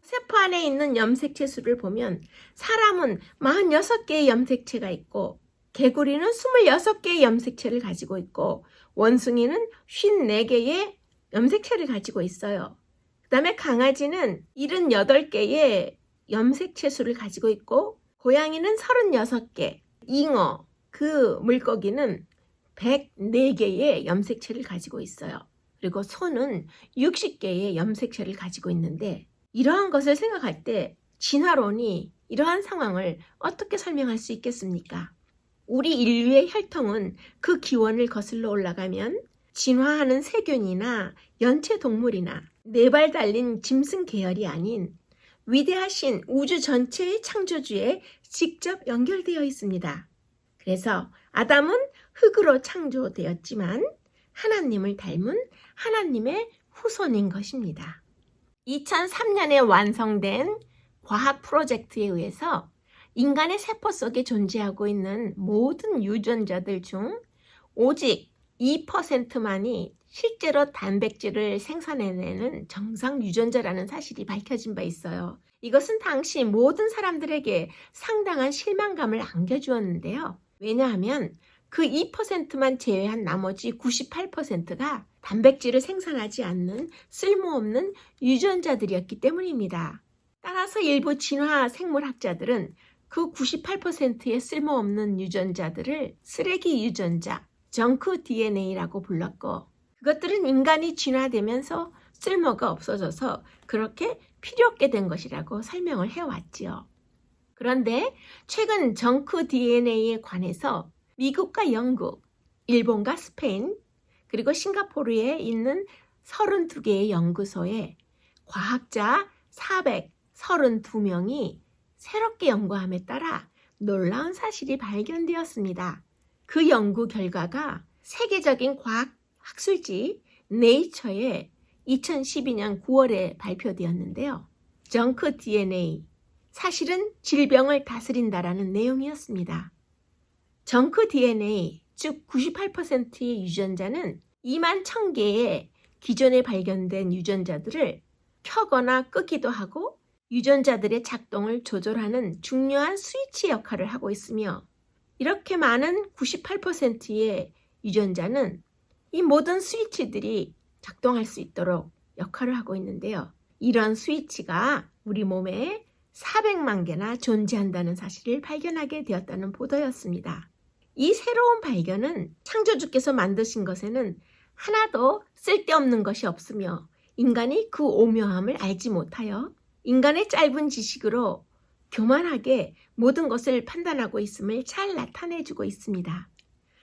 세포 안에 있는 염색체 수를 보면 사람은 46개의 염색체가 있고 개구리는 26개의 염색체를 가지고 있고 원숭이는 54개의 염색체를 가지고 있어요. 그 다음에 강아지는 78개의 염색체 수를 가지고 있고 고양이는 36개, 잉어, 그 물고기는 104개의 염색체를 가지고 있어요. 그리고 소는 60개의 염색체를 가지고 있는데 이러한 것을 생각할 때 진화론이 이러한 상황을 어떻게 설명할 수 있겠습니까? 우리 인류의 혈통은 그 기원을 거슬러 올라가면 진화하는 세균이나 연체동물이나 4발 달린 짐승 계열이 아닌 위대하신 우주 전체의 창조주에 직접 연결되어 있습니다. 그래서 아담은 흙으로 창조되었지만 하나님을 닮은 하나님의 후손인 것입니다. 2003년에 완성된 과학 프로젝트에 의해서 인간의 세포 속에 존재하고 있는 모든 유전자들 중 오직 2%만이 실제로 단백질을 생산해내는 정상 유전자라는 사실이 밝혀진 바 있어요. 이것은 당시 모든 사람들에게 상당한 실망감을 안겨주었는데요. 왜냐하면 그 2%만 제외한 나머지 98%가 단백질을 생산하지 않는 쓸모없는 유전자들이었기 때문입니다. 따라서 일부 진화 생물학자들은 그 98%의 쓸모없는 유전자들을 쓰레기 유전자, 정크 DNA라고 불렀고 그것들은 인간이 진화되면서 쓸모가 없어져서 그렇게 필요 없게 된 것이라고 설명을 해왔지요. 그런데 최근 정크 DNA에 관해서 미국과 영국, 일본과 스페인, 그리고 싱가포르에 있는 32개의 연구소에 과학자 432명이 새롭게 연구함에 따라 놀라운 사실이 발견되었습니다. 그 연구 결과가 세계적인 과학 학술지 네이처에 2012년 9월에 발표되었는데요. 정크 DNA, 사실은 질병을 다스린다라는 내용이었습니다. 정크 DNA, 즉 98%의 유전자는 2만 1000개의 기존에 발견된 유전자들을 켜거나 끄기도 하고 유전자들의 작동을 조절하는 중요한 스위치 역할을 하고 있으며 이렇게 많은 98%의 유전자는 이 모든 스위치들이 작동할 수 있도록 역할을 하고 있는데요. 이런 스위치가 우리 몸에 400만 개나 존재한다는 사실을 발견하게 되었다는 보도였습니다. 이 새로운 발견은 창조주께서 만드신 것에는 하나도 쓸데없는 것이 없으며 인간이 그 오묘함을 알지 못하여 인간의 짧은 지식으로 교만하게 모든 것을 판단하고 있음을 잘 나타내주고 있습니다.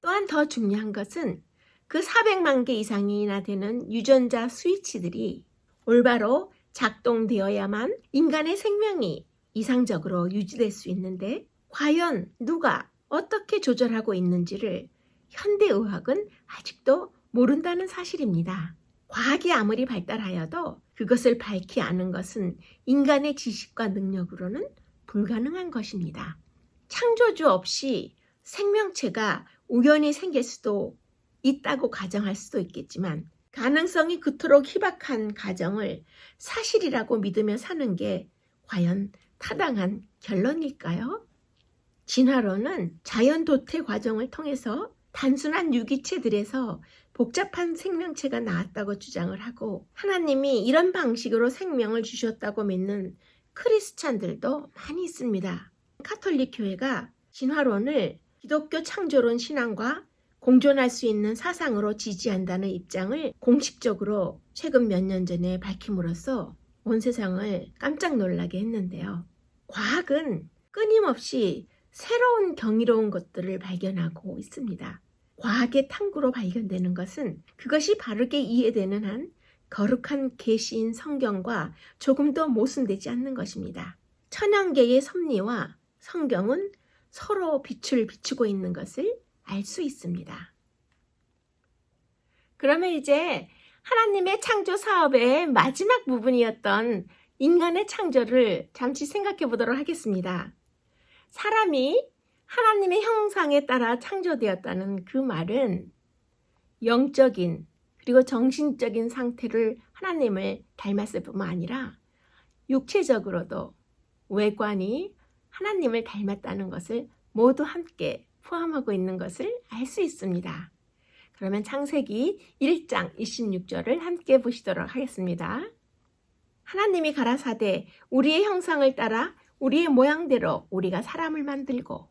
또한 더 중요한 것은 그 400만 개 이상이나 되는 유전자 스위치들이 올바로 작동되어야만 인간의 생명이 이상적으로 유지될 수 있는데 과연 누가 어떻게 조절하고 있는지를 현대의학은 아직도 모른다는 사실입니다. 과학이 아무리 발달하여도 그것을 밝히 아는 것은 인간의 지식과 능력으로는 불가능한 것입니다. 창조주 없이 생명체가 우연히 생길 수도 있다고 가정할 수도 있겠지만 가능성이 그토록 희박한 가정을 사실이라고 믿으며 사는 게 과연 타당한 결론일까요? 진화론은 자연 도태 과정을 통해서 단순한 유기체들에서 복잡한 생명체가 나왔다고 주장을 하고 하나님이 이런 방식으로 생명을 주셨다고 믿는 크리스찬들도 많이 있습니다. 카톨릭 교회가 진화론을 기독교 창조론 신앙과 공존할 수 있는 사상으로 지지한다는 입장을 공식적으로 최근 몇 년 전에 밝힘으로써 온 세상을 깜짝 놀라게 했는데요. 과학은 끊임없이 새로운 경이로운 것들을 발견하고 있습니다. 과학의 탐구로 발견되는 것은 그것이 바르게 이해되는 한 거룩한 계시인 성경과 조금도 모순되지 않는 것입니다. 천연계의 섭리와 성경은 서로 빛을 비추고 있는 것을 알 수 있습니다. 그러면 이제 하나님의 창조 사업의 마지막 부분이었던 인간의 창조를 잠시 생각해 보도록 하겠습니다. 사람이 하나님의 형상에 따라 창조되었다는 그 말은 영적인 그리고 정신적인 상태를 하나님을 닮았을 뿐만 아니라 육체적으로도 외관이 하나님을 닮았다는 것을 모두 함께 포함하고 있는 것을 알 수 있습니다. 그러면 창세기 1장 26절을 함께 보시도록 하겠습니다. 하나님이 가라사대 우리의 형상을 따라 우리의 모양대로 우리가 사람을 만들고,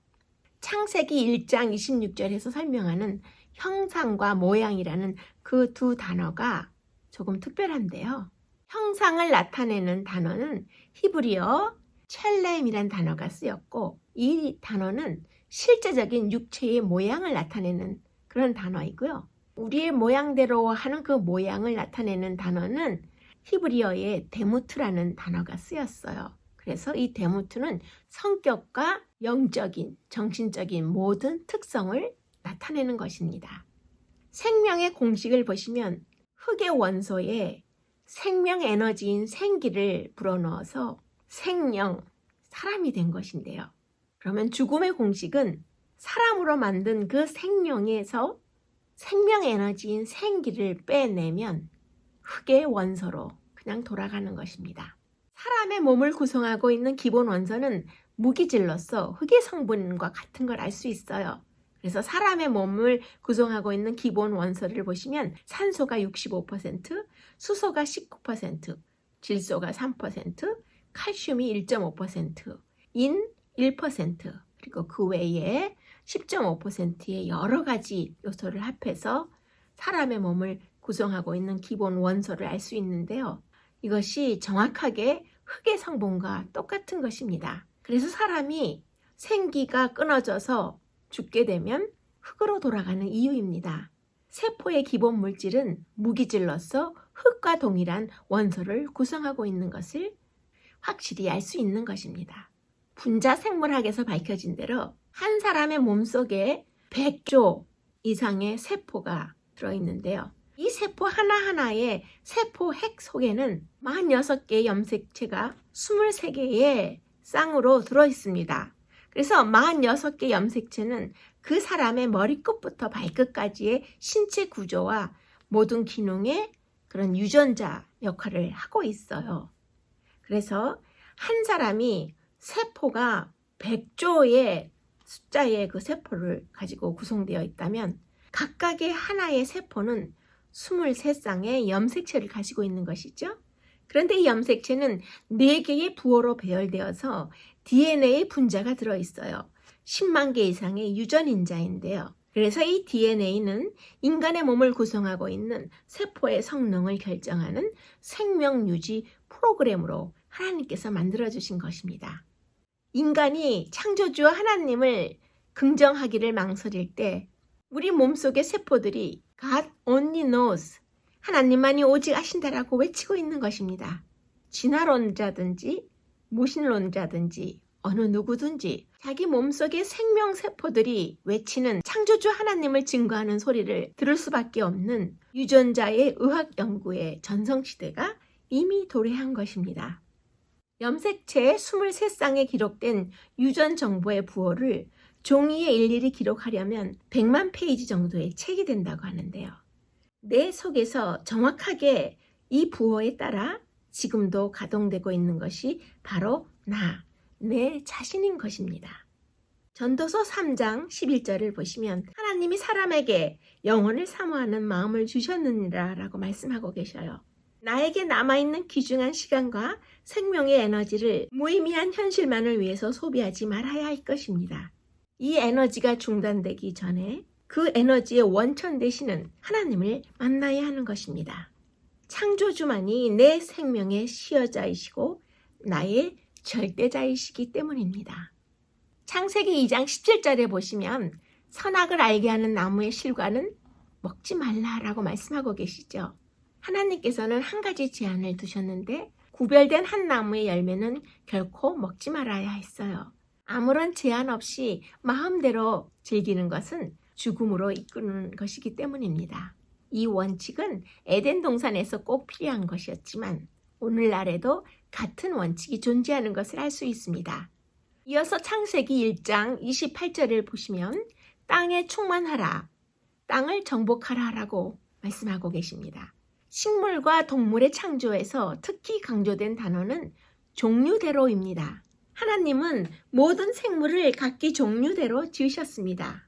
창세기 1장 26절에서 설명하는 형상과 모양이라는 그 두 단어가 조금 특별한데요. 형상을 나타내는 단어는 히브리어 첼렘이라는 단어가 쓰였고, 이 단어는 실제적인 육체의 모양을 나타내는 그런 단어이고요. 우리의 모양대로 하는 그 모양을 나타내는 단어는 히브리어의 데무트라는 단어가 쓰였어요. 그래서 이 데무트는 성격과 영적인, 정신적인 모든 특성을 나타내는 것입니다. 생명의 공식을 보시면 흙의 원소에 생명 에너지인 생기를 불어넣어서 생명, 사람이 된 것인데요. 그러면 죽음의 공식은 사람으로 만든 그 생명에서 생명 에너지인 생기를 빼내면 흙의 원소로 그냥 돌아가는 것입니다. 사람의 몸을 구성하고 있는 기본 원소는 무기질로서 흙의 성분과 같은 걸 알 수 있어요. 그래서 사람의 몸을 구성하고 있는 기본 원소를 보시면 산소가 65%, 수소가 19%, 질소가 3%, 칼슘이 1.5%, 인 1%, 그리고 그 외에 10.5%의 여러 가지 요소를 합해서 사람의 몸을 구성하고 있는 기본 원소를 알 수 있는데요. 이것이 정확하게 흙의 성분과 똑같은 것입니다. 그래서 사람이 생기가 끊어져서 죽게 되면 흙으로 돌아가는 이유입니다. 세포의 기본 물질은 무기질로서 흙과 동일한 원소를 구성하고 있는 것을 확실히 알 수 있는 것입니다. 분자생물학에서 밝혀진 대로 한 사람의 몸속에 100조 이상의 세포가 들어있는데요. 이 세포 하나하나의 세포 핵 속에는 46개의 염색체가 23개의 쌍으로 들어있습니다. 그래서 46개 염색체는 그 사람의 머리끝부터 발끝까지의 신체 구조와 모든 기능의 그런 유전자 역할을 하고 있어요. 그래서 한 사람이 세포가 100조의 숫자의 그 세포를 가지고 구성되어 있다면 각각의 하나의 세포는 23쌍의 염색체를 가지고 있는 것이죠. 그런데 이 염색체는 4개의 부호로 배열되어서 DNA 분자가 들어있어요. 10만 개 이상의 유전인자인데요. 그래서 이 DNA는 인간의 몸을 구성하고 있는 세포의 성능을 결정하는 생명유지 프로그램으로 하나님께서 만들어주신 것입니다. 인간이 창조주 하나님을 긍정하기를 망설일 때 우리 몸속의 세포들이 God only knows, 하나님만이 오직 아신다라고 외치고 있는 것입니다. 진화론자든지 무신론자든지 어느 누구든지 자기 몸속의 생명세포들이 외치는 창조주 하나님을 증거하는 소리를 들을 수밖에 없는 유전자의 의학 연구의 전성시대가 이미 도래한 것입니다. 염색체 23쌍에 기록된 유전 정보의 부호를 종이에 일일이 기록하려면 100만 페이지 정도의 책이 된다고 하는데요. 내 속에서 정확하게 이 부호에 따라 지금도 가동되고 있는 것이 바로 내 자신인 것입니다. 전도서 3장 11절을 보시면 하나님이 사람에게 영혼을 사모하는 마음을 주셨느니라 라고 말씀하고 계셔요. 나에게 남아있는 귀중한 시간과 생명의 에너지를 무의미한 현실만을 위해서 소비하지 말아야 할 것입니다. 이 에너지가 중단되기 전에 그 에너지의 원천 되시는 하나님을 만나야 하는 것입니다. 창조주만이 내 생명의 시여자이시고 나의 절대자이시기 때문입니다. 창세기 2장 17절에 보시면 선악을 알게 하는 나무의 실과는 먹지 말라라고 말씀하고 계시죠. 하나님께서는 한 가지 제한을 두셨는데 구별된 한 나무의 열매는 결코 먹지 말아야 했어요. 아무런 제한 없이 마음대로 즐기는 것은 죽음으로 이끄는 것이기 때문입니다. 이 원칙은 에덴 동산에서 꼭 필요한 것이었지만 오늘날에도 같은 원칙이 존재하는 것을 알 수 있습니다. 이어서 창세기 1장 28절을 보시면 땅에 충만하라, 땅을 정복하라라고 말씀하고 계십니다. 식물과 동물의 창조에서 특히 강조된 단어는 종류대로입니다. 하나님은 모든 생물을 각기 종류대로 지으셨습니다.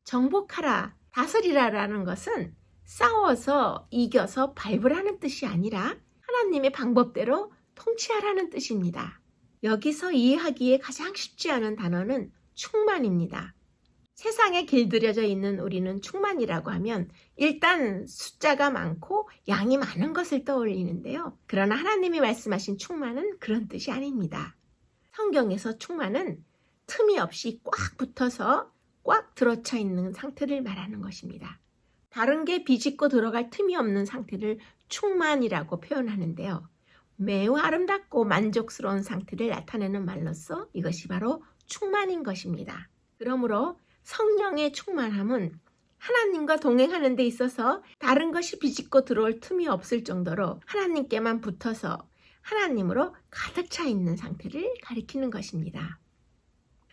정복하라, 다스리라라는 것은 싸워서 이겨서 밟으라는 뜻이 아니라 하나님의 방법대로 통치하라는 뜻입니다. 여기서 이해하기에 가장 쉽지 않은 단어는 충만입니다. 세상에 길들여져 있는 우리는 충만이라고 하면 일단 숫자가 많고 양이 많은 것을 떠올리는데요. 그러나 하나님이 말씀하신 충만은 그런 뜻이 아닙니다. 성경에서 충만은 틈이 없이 꽉 붙어서 꽉 들어차 있는 상태를 말하는 것입니다. 다른 게 비집고 들어갈 틈이 없는 상태를 충만이라고 표현하는데요. 매우 아름답고 만족스러운 상태를 나타내는 말로써 이것이 바로 충만인 것입니다. 그러므로 성령의 충만함은 하나님과 동행하는 데 있어서 다른 것이 비집고 들어올 틈이 없을 정도로 하나님께만 붙어서 하나님으로 가득 차 있는 상태를 가리키는 것입니다.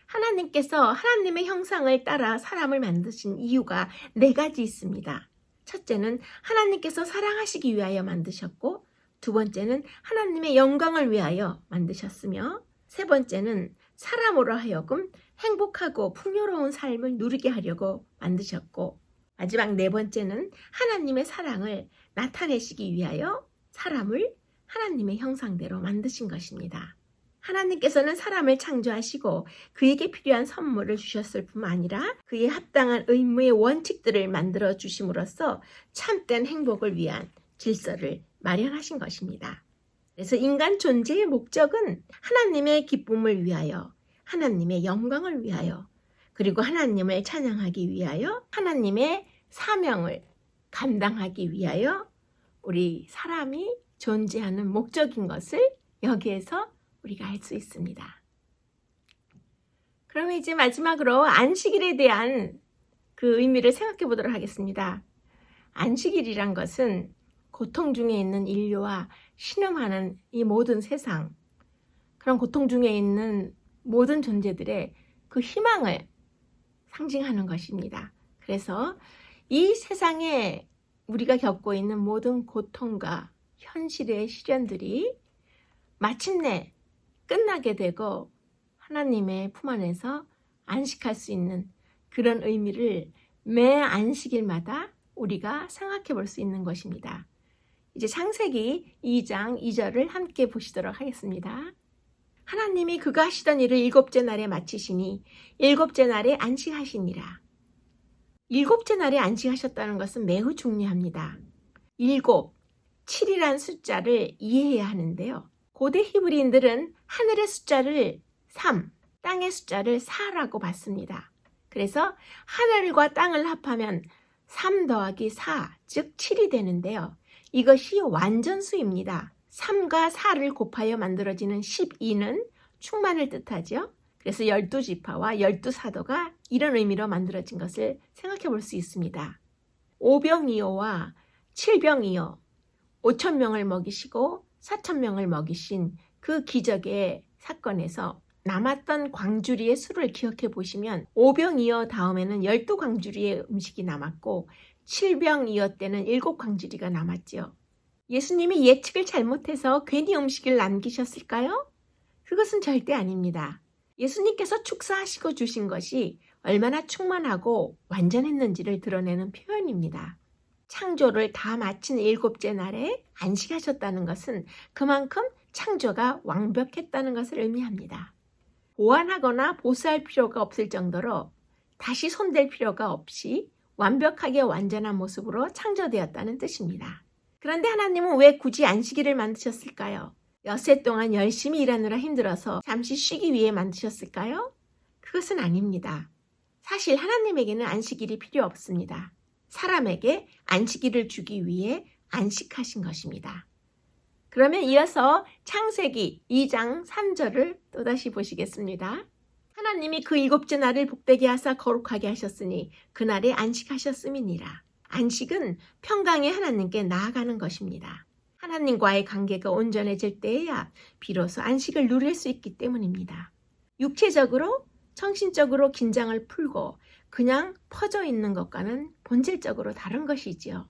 하나님께서 하나님의 형상을 따라 사람을 만드신 이유가 4가지 있습니다. 첫째는 하나님께서 사랑하시기 위하여 만드셨고, 두 번째는 하나님의 영광을 위하여 만드셨으며, 세 번째는 사람으로 하여금 행복하고 풍요로운 삶을 누리게 하려고 만드셨고, 마지막 4번째는 하나님의 사랑을 나타내시기 위하여 사람을 하나님의 형상대로 만드신 것입니다. 하나님께서는 사람을 창조하시고 그에게 필요한 선물을 주셨을 뿐만 아니라 그에 합당한 의무의 원칙들을 만들어 주심으로써 참된 행복을 위한 질서를 마련하신 것입니다. 그래서 인간 존재의 목적은 하나님의 기쁨을 위하여, 하나님의 영광을 위하여, 그리고 하나님을 찬양하기 위하여, 하나님의 사명을 감당하기 위하여 우리 사람이 존재하는 목적인 것을 여기에서 우리가 알 수 있습니다. 그러면 이제 마지막으로 안식일에 대한 그 의미를 생각해 보도록 하겠습니다. 안식일이란 것은 고통 중에 있는 인류와 신음하는 이 모든 세상, 그런 고통 중에 있는 모든 존재들의 그 희망을 상징하는 것입니다. 그래서 이 세상에 우리가 겪고 있는 모든 고통과 현실의 시련들이 마침내 끝나게 되고 하나님의 품 안에서 안식할 수 있는 그런 의미를 매 안식일마다 우리가 생각해 볼 수 있는 것입니다. 이제 창세기 2장 2절을 함께 보시도록 하겠습니다. 하나님이 그가 하시던 일을 7째 날에 마치시니 7째 날에 안식하시니라. 7째 날에 안식하셨다는 것은 매우 중요합니다. 7, 7이란 숫자를 이해해야 하는데요. 고대 히브리인들은 하늘의 숫자를 3, 땅의 숫자를 4라고 봤습니다. 그래서 하늘과 땅을 합하면 3 더하기 4, 즉 7이 되는데요. 이것이 완전수입니다. 3과 4를 곱하여 만들어지는 12는 충만을 뜻하죠. 그래서 12지파와 12사도가 이런 의미로 만들어진 것을 생각해 볼 수 있습니다. 5병이어와 7병이어 5,000명을 먹이시고 4,000명을 먹이신 그 기적의 사건에서 남았던 광주리의 수를 기억해 보시면 5병이어 다음에는 12광주리의 음식이 남았고 7병이어 때는 7광주리가 남았죠. 예수님이 예측을 잘못해서 괜히 음식을 남기셨을까요? 그것은 절대 아닙니다. 예수님께서 축사하시고 주신 것이 얼마나 충만하고 완전했는지를 드러내는 표현입니다. 창조를 다 마친 7째 날에 안식하셨다는 것은 그만큼 창조가 완벽했다는 것을 의미합니다. 보완하거나 보수할 필요가 없을 정도로 다시 손댈 필요가 없이 완벽하게 완전한 모습으로 창조되었다는 뜻입니다. 그런데 하나님은 왜 굳이 안식일을 만드셨을까요? 엿새 동안 열심히 일하느라 힘들어서 잠시 쉬기 위해 만드셨을까요? 그것은 아닙니다. 사실 하나님에게는 안식일이 필요 없습니다. 사람에게 안식일을 주기 위해 안식하신 것입니다. 그러면 이어서 창세기 2장 3절을 또다시 보시겠습니다. 하나님이 그 7째 날을 복되게 하사 거룩하게 하셨으니 그날에 안식하셨음이니라. 안식은 평강의 하나님께 나아가는 것입니다. 하나님과의 관계가 온전해질 때에야 비로소 안식을 누릴 수 있기 때문입니다. 육체적으로, 정신적으로 긴장을 풀고 그냥 퍼져 있는 것과는 본질적으로 다른 것이지요.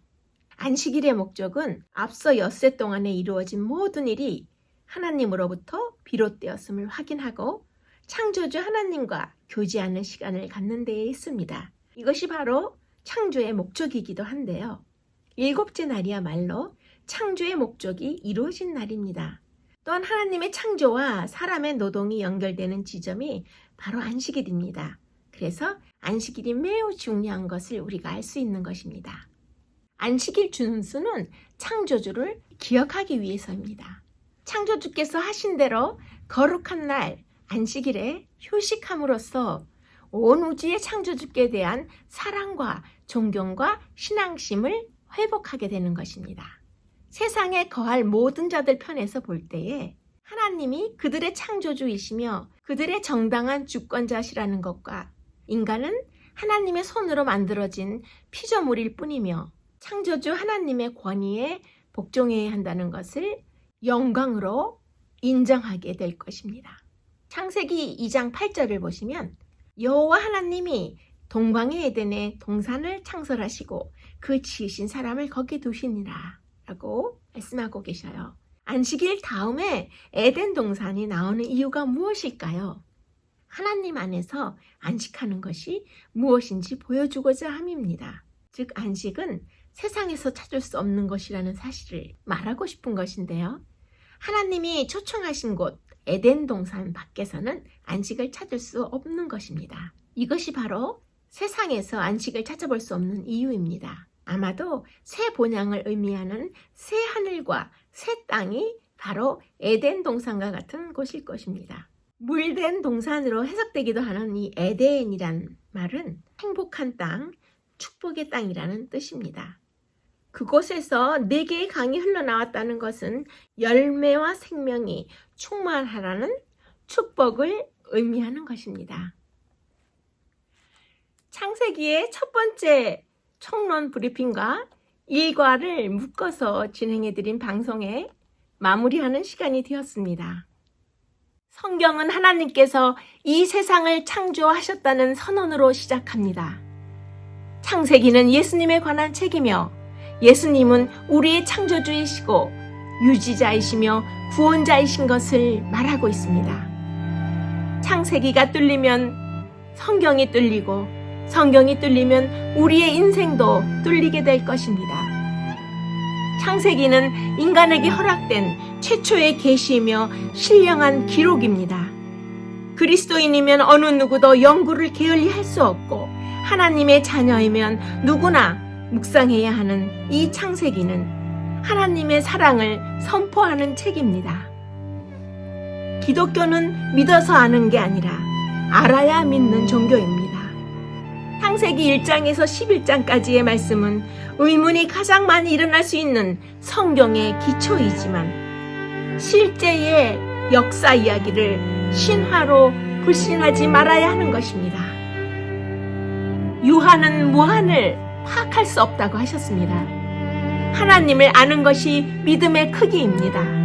안식일의 목적은 앞서 엿새 동안에 이루어진 모든 일이 하나님으로부터 비롯되었음을 확인하고 창조주 하나님과 교제하는 시간을 갖는 데에 있습니다. 이것이 바로 창조의 목적이기도 한데요. 일곱째 날이야말로 창조의 목적이 이루어진 날입니다. 또한 하나님의 창조와 사람의 노동이 연결되는 지점이 바로 안식일입니다. 그래서 안식일이 매우 중요한 것을 우리가 알 수 있는 것입니다. 안식일 준수는 창조주를 기억하기 위해서입니다. 창조주께서 하신 대로 거룩한 날 안식일에 휴식함으로써 온 우주의 창조주께 대한 사랑과 존경과 신앙심을 회복하게 되는 것입니다. 세상에 거할 모든 자들 편에서 볼 때에 하나님이 그들의 창조주이시며 그들의 정당한 주권자시라는 것과 인간은 하나님의 손으로 만들어진 피조물일 뿐이며 창조주 하나님의 권위에 복종해야 한다는 것을 영광으로 인정하게 될 것입니다. 창세기 2장 8절을 보시면 여호와 하나님이 동방의 에덴에 동산을 창설하시고 그 지으신 사람을 거기 두시니라 라고 말씀하고 계셔요. 안식일 다음에 에덴 동산이 나오는 이유가 무엇일까요? 하나님 안에서 안식하는 것이 무엇인지 보여주고자 함입니다. 즉 안식은 세상에서 찾을 수 없는 것이라는 사실을 말하고 싶은 것인데요. 하나님이 초청하신 곳 에덴 동산 밖에서는 안식을 찾을 수 없는 것입니다. 이것이 바로 세상에서 안식을 찾아볼 수 없는 이유입니다. 아마도 새 본향을 의미하는 새 하늘과 새 땅이 바로 에덴 동산과 같은 곳일 것입니다. 물된 동산으로 해석되기도 하는 이 에덴이란 말은 행복한 땅, 축복의 땅이라는 뜻입니다. 그곳에서 4개의 강이 흘러나왔다는 것은 열매와 생명이 충만하라는 축복을 의미하는 것입니다. 창세기의 첫 번째 총론 브리핑과 일과를 묶어서 진행해드린 방송에 마무리하는 시간이 되었습니다. 성경은 하나님께서 이 세상을 창조하셨다는 선언으로 시작합니다. 창세기는 예수님에 관한 책이며 예수님은 우리의 창조주이시고 유지자이시며 구원자이신 것을 말하고 있습니다. 창세기가 뚫리면 성경이 뚫리고 성경이 뚫리면 우리의 인생도 뚫리게 될 것입니다. 창세기는 인간에게 허락된 최초의 계시이며 신령한 기록입니다. 그리스도인이면 어느 누구도 영구를 게을리할 수 없고 하나님의 자녀이면 누구나 묵상해야 하는 이 창세기는 하나님의 사랑을 선포하는 책입니다. 기독교는 믿어서 아는 게 아니라 알아야 믿는 종교입니다. 창세기 1장에서 11장까지의 말씀은 의문이 가장 많이 일어날 수 있는 성경의 기초이지만 실제의 역사 이야기를 신화로 불신하지 말아야 하는 것입니다. 유한은 무한을 파악할 수 없다고 하셨습니다. 하나님을 아는 것이 믿음의 크기입니다.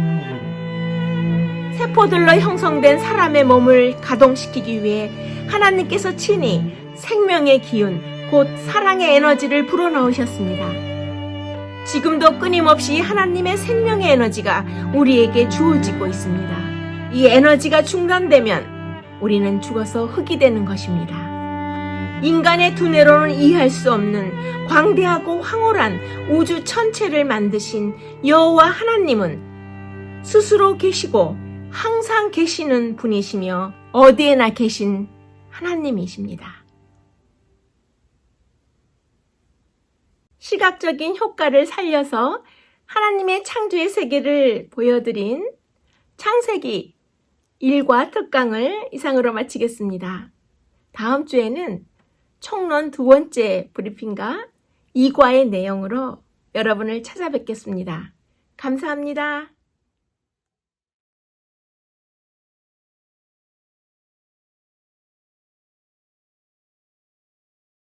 세포들로 형성된 사람의 몸을 가동시키기 위해 하나님께서 친히 생명의 기운, 곧 사랑의 에너지를 불어넣으셨습니다. 지금도 끊임없이 하나님의 생명의 에너지가 우리에게 주어지고 있습니다. 이 에너지가 중단되면 우리는 죽어서 흙이 되는 것입니다. 인간의 두뇌로는 이해할 수 없는 광대하고 황홀한 우주 전체를 만드신 여호와 하나님은 스스로 계시고 항상 계시는 분이시며 어디에나 계신 하나님이십니다. 시각적인 효과를 살려서 하나님의 창조의 세계를 보여드린 창세기 1과 특강을 이상으로 마치겠습니다. 다음 주에는 총론 2번째 브리핑과 2과의 내용으로 여러분을 찾아뵙겠습니다. 감사합니다.